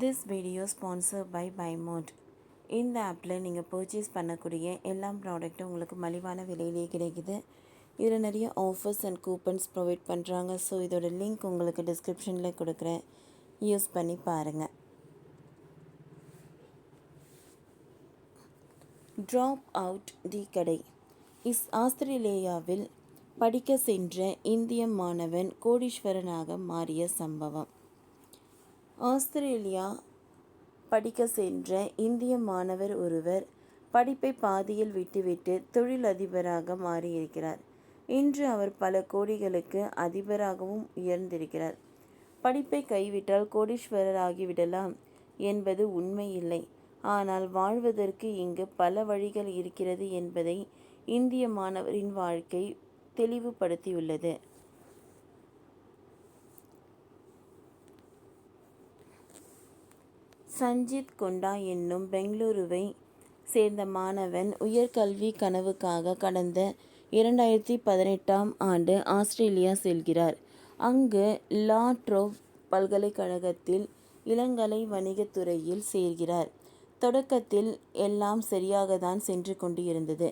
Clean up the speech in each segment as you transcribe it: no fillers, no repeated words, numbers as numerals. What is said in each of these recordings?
This video sponsor by பைமோட். இந்த ஆப்பில் நீங்கள் பர்ச்சேஸ் பண்ணக்கூடிய எல்லா ப்ராடக்ட்டும் உங்களுக்கு மலிவான விலையிலேயே கிடைக்குது. இதில் நிறைய ஆஃபர்ஸ் அண்ட் கூப்பன்ஸ் ப்ரொவைட் பண்ணுறாங்க. ஸோ இதோட லிங்க் உங்களுக்கு டிஸ்கிரிப்ஷனில் கொடுக்குறேன், யூஸ் பண்ணி பாருங்கள். ட்ராப் அவுட் தி கடை. ஆஸ்திரேலியாவில் படிக்க சென்ற இந்திய மாணவன் கோடீஸ்வரனாக மாறிய சம்பவம். ஆஸ்திரேலியா படிக்க சென்ற இந்திய மாணவர் ஒருவர் படிப்பை பாதியில் விட்டுவிட்டு தொழிலதிபராக மாறியிருக்கிறார். இன்று அவர் பல கோடிகளுக்கு அதிபராகவும் உயர்ந்திருக்கிறார். படிப்பை கைவிட்டால் கோடீஸ்வரர் ஆகிவிடலாம் என்பது உண்மை இல்லை. ஆனால் வாழ்வதற்கு இங்கு பல வழிகள் இருக்கிறது என்பதை இந்திய மாணவரின் வாழ்க்கை தெளிவுபடுத்தியுள்ளது. சஞ்சித் கொண்டா என்னும் பெங்களூருவை சேர்ந்த மாணவன் உயர்கல்வி கனவுக்காக கடந்த 2018ஆம் ஆண்டு ஆஸ்திரேலியா செல்கிறார். அங்கு லா ட்ரோப் பல்கலைக்கழகத்தில் இளங்கலை வணிகத்துறையில் சேர்கிறார். தொடக்கத்தில் எல்லாம் சரியாகத்தான் சென்று கொண்டு இருந்தது.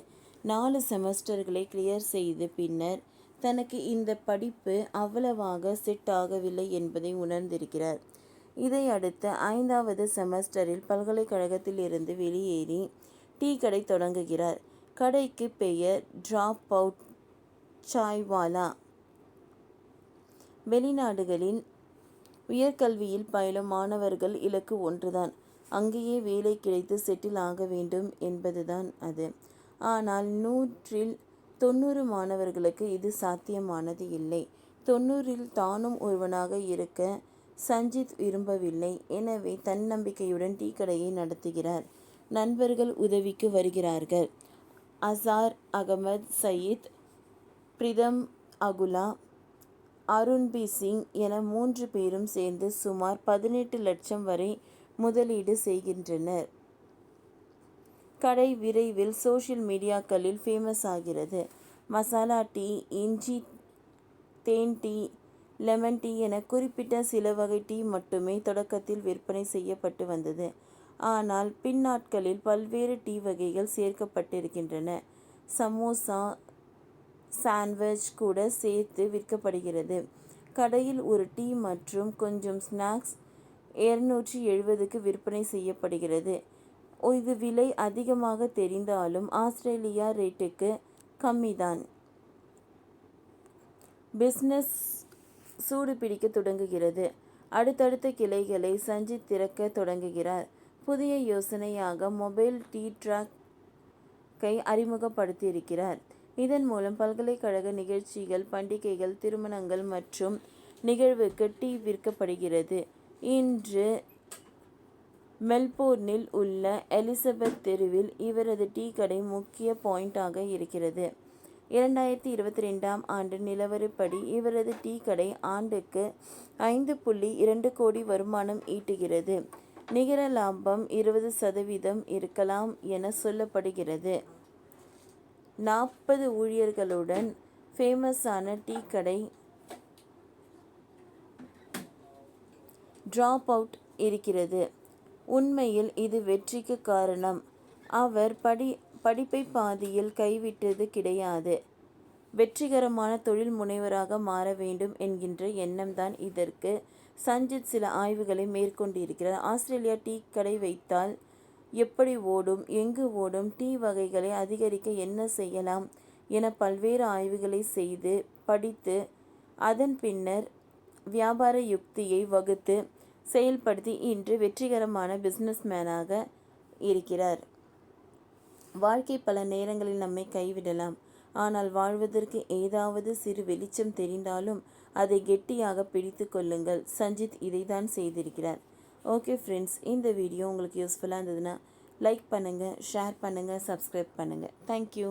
4 செமஸ்டர்களை கிளியர் செய்து பின்னர் தனக்கு இந்த படிப்பு அவ்வளவாக செட் ஆகவில்லை என்பதை உணர்ந்திருக்கிறார். இதையடுத்து 5வது செமஸ்டரில் பல்கலைக்கழகத்தில் இருந்து வெளியேறி டீ கடை தொடங்குகிறார். கடைக்கு பெயர் டிராப் அவுட் சாய்வாலா. வெளிநாடுகளில் உயர்கல்வியில் பயிலும் மாணவர்கள் இலக்கு ஒன்றுதான், அங்கேயே வேலை கிடைத்து செட்டில் ஆக வேண்டும் என்பதுதான் அது. ஆனால் 100ல் 90 மாணவர்களுக்கு இது சாத்தியமானது இல்லை. 90ல் தானும் ஒருவனாக இருக்க சஞ்சித் விரும்பவில்லை. எனவே தன்னம்பிக்கையுடன் டீ கடையை நடத்துகிறார். நண்பர்கள் உதவிக்கு வருகிறார்கள். அசார் அகமது சயீத், பிரிதம் அகுலா, அருண்பி சிங் என 3 பேரும் சேர்ந்து சுமார் 18 லட்சம் வரை முதலீடு செய்கின்றனர். கடை விரைவில் சோஷியல் மீடியாக்களில் ஃபேமஸ் ஆகிறது. மசாலா டீ, இஞ்சி தேன் டீ, லெமன் டீ என குறிப்பிட்ட சில வகை டீ மட்டுமே தொடக்கத்தில் விற்பனை செய்யப்பட்டு வந்தது. ஆனால் பின்னாட்களில் பல்வேறு டீ வகைகள் சேர்க்கப்பட்டிருக்கின்றன. சமோசா, சாண்ட்விச் கூட சேர்த்து விற்கப்படுகிறது. கடையில் ஒரு டீ மற்றும் கொஞ்சம் ஸ்நாக்ஸ் 270க்கு விற்பனை செய்யப்படுகிறது. இது விலை அதிகமாக தெரிந்தாலும் ஆஸ்திரேலியா ரேட்டுக்கு கம்மிதான். பிஸ்னஸ் சூடு பிடிக்க தொடங்குகிறது. அடுத்தடுத்த கிளைகளை சஞ்சித் திறக்க தொடங்குகிறார். புதிய யோசனையாக மொபைல் டீ ட்ரக்கை அறிமுகப்படுத்தியிருக்கிறார். இதன் மூலம் பல்கலைக்கழக நிகழ்ச்சிகள், பண்டிகைகள், திருமணங்கள் மற்றும் நிகழ்வுக்கு டீ விற்கப்படுகிறது. இன்று மெல்போர்னில் உள்ள எலிசபெத் தெருவில் இவரது டீ கடை முக்கிய பாயிண்டாக இருக்கிறது. 2022ஆம் ஆண்டு நிலவரப்படி இவரது டீ கடை ஆண்டுக்கு 5.2 கோடி வருமானம் ஈட்டுகிறது. நிகர லாபம் 20% இருக்கலாம் என சொல்லப்படுகிறது. 40 ஊழியர்களுடன் ஃபேமஸான டீ கடை டிராப் அவுட் இருக்கிறது. உண்மையில் இது வெற்றிக்கு காரணம். அவர் படிப்பை பாதியில் கைவிட்டது கிடையாது. வெற்றிகரமான தொழில் முனைவராக மாற வேண்டும் என்கின்ற எண்ணம்தான் இதற்கு. சஞ்சித் சில ஆய்வுகளை மேற்கொண்டிருக்கிறார். ஆஸ்திரேலியா டீ கடை வைத்தால் எப்படி ஓடும், எங்கு ஓடும், டீ வகைகளை அதிகரிக்க என்ன செய்யலாம் என பல்வேறு ஆய்வுகளை செய்து படித்து அதன் பின்னர் வியாபார யுக்தியை வகுத்து செயல்படுத்தி இன்று வெற்றிகரமான பிஸ்னஸ் மேனாக இருக்கிறார். வாழ்க்கை பல நேரங்களில் நம்மை கைவிடலாம். ஆனால் வாழ்வதற்கு ஏதாவது சிறு வெளிச்சம் தெரிந்தாலும் அதை கெட்டியாக பிடித்து கொள்ளுங்கள். சஞ்சித் இதைத்தான் செய்திருக்கிறார். ஓகே ஃப்ரெண்ட்ஸ், இந்த வீடியோ உங்களுக்கு யூஸ்ஃபுல்லாக இருந்ததுன்னா லைக் பண்ணுங்கள், ஷேர் பண்ணுங்கள், சப்ஸ்கிரைப் பண்ணுங்கள். தேங்க்யூ.